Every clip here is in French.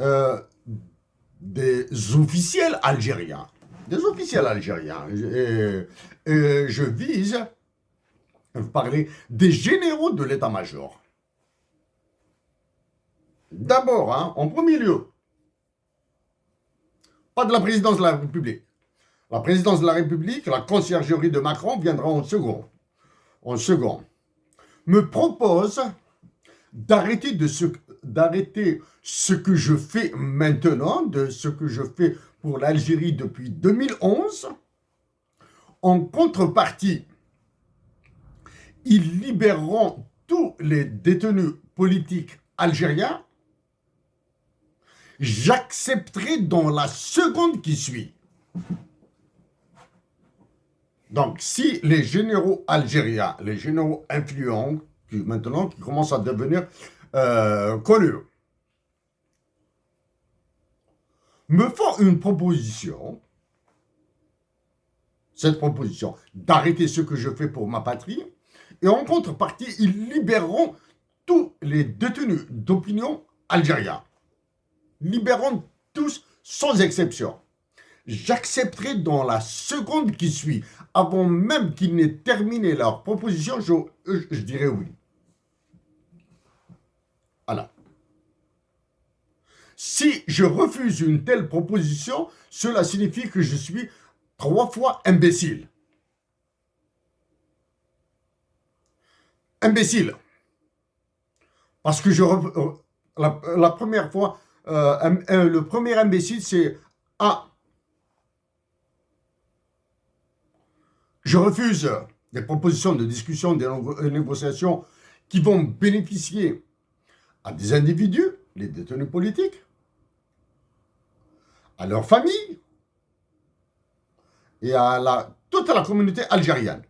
euh, des officiels algériens. Des officiels algériens. Et je vise, vous parlez des généraux de l'état-major. D'abord, hein, en premier lieu, pas de la présidence de la République. La présidence de la République, la conciergerie de Macron viendra en second. En second. Me propose d'arrêter ce que je fais maintenant, de ce que je fais pour l'Algérie depuis 2011. En contrepartie, ils libéreront tous les détenus politiques algériens. J'accepterai dans la seconde qui suit. Donc, si les généraux algériens, les généraux influents, qui commencent à devenir connus, me font une proposition, cette proposition d'arrêter ce que je fais pour ma patrie, et en contrepartie, ils libéreront tous les détenus d'opinion algériens. Libéreront tous sans exception. J'accepterai dans la seconde qui suit, avant même qu'ils n'aient terminé leur proposition, je dirais oui. Voilà. Si je refuse une telle proposition, cela signifie que je suis 3 fois imbécile. Imbécile. Parce que la première fois, le premier imbécile, c'est ah, je refuse des propositions de discussion, des négociations qui vont bénéficier à des individus, les détenus politiques, à leur famille et à toute la communauté algérienne.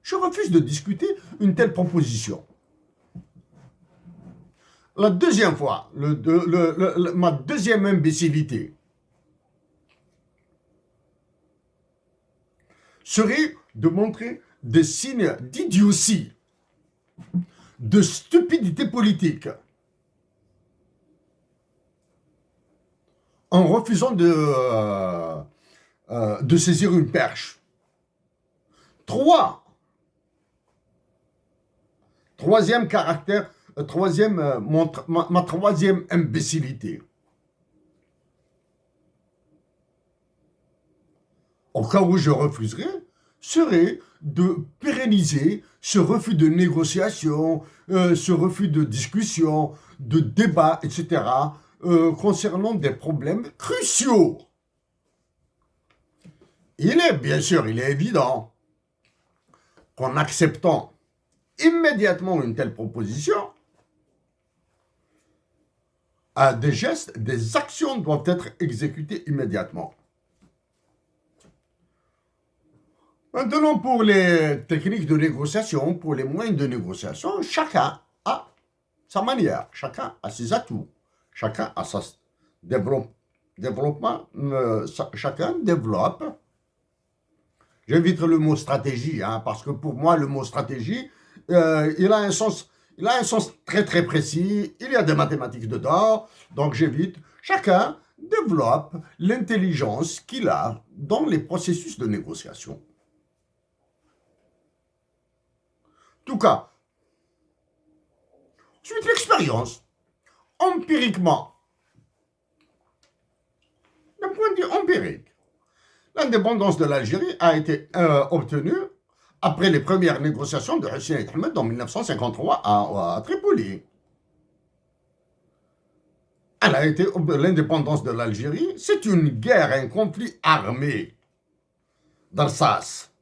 Je refuse de discuter une telle proposition. La deuxième fois, ma deuxième imbécilité serait de montrer des signes d'idiotie, de stupidité politique, en refusant de saisir une perche. Troisième caractère, ma troisième imbécilité. Au cas où je refuserais, serait de pérenniser ce refus de négociation, ce refus de discussion, de débat, etc., concernant des problèmes cruciaux. Bien sûr, il est évident qu'en acceptant immédiatement une telle proposition, des gestes, des actions doivent être exécutées immédiatement. Maintenant, pour les techniques de négociation, pour les moyens de négociation, chacun a sa manière, chacun a ses atouts, chacun a sa développement, chacun développe. J'évite le mot stratégie, hein, parce que pour moi, le mot stratégie, il a un sens très très précis, il y a des mathématiques dedans, donc j'évite. Chacun développe l'intelligence qu'il a dans les processus de négociation. En tout cas, suite l'expérience, empiriquement, d'un point de vue empirique, l'indépendance de l'Algérie a été obtenue après les premières négociations de Hussein et Ahmed en 1953 à Tripoli. L'indépendance de l'Algérie, c'est une guerre, un conflit armé d'Alsace.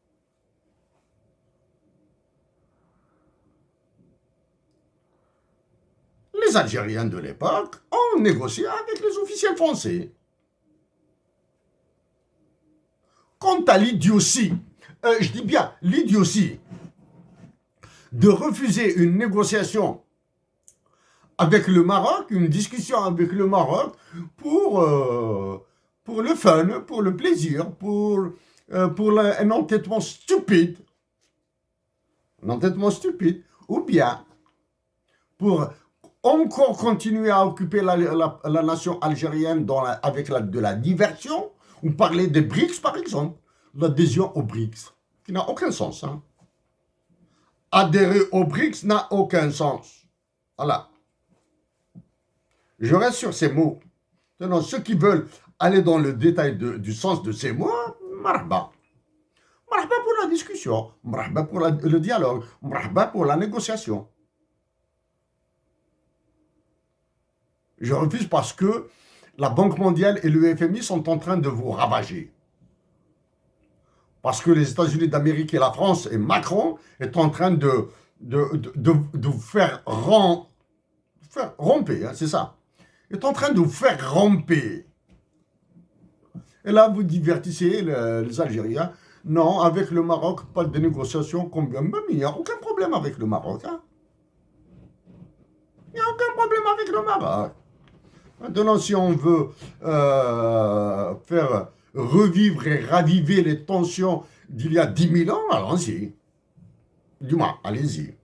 Les Algériens de l'époque ont négocié avec les officiels français. Quant à l'idiotie, je dis bien l'idiotie, de refuser une négociation avec le Maroc, une discussion avec le Maroc pour le fun, pour le plaisir, pour un entêtement stupide. Un entêtement stupide. Ou bien pour encore continuer à occuper la nation algérienne avec de la diversion, ou parler des BRICS, par exemple, l'adhésion aux BRICS, qui n'a aucun sens. Hein. Adhérer aux BRICS n'a aucun sens. Voilà. Je reste sur ces mots. Maintenant, ceux qui veulent aller dans le détail du sens de ces mots, marhaba. Marhaba pour la discussion, marhaba pour le dialogue, marhaba pour la négociation. Je refuse parce que la Banque mondiale et le FMI sont en train de vous ravager. Parce que les États-Unis d'Amérique et la France et Macron est en train de vous faire romper, hein, c'est ça. Est en train de vous faire ramper. Et là, vous divertissez les Algériens. Non, avec le Maroc, pas de négociation. Combien? Même il n'y a aucun problème avec le Maroc. Hein. Il n'y a aucun problème avec le Maroc. Maintenant, si on veut faire revivre et raviver les tensions d'il y a 10 000 ans, allons-y. Du moins, allez-y.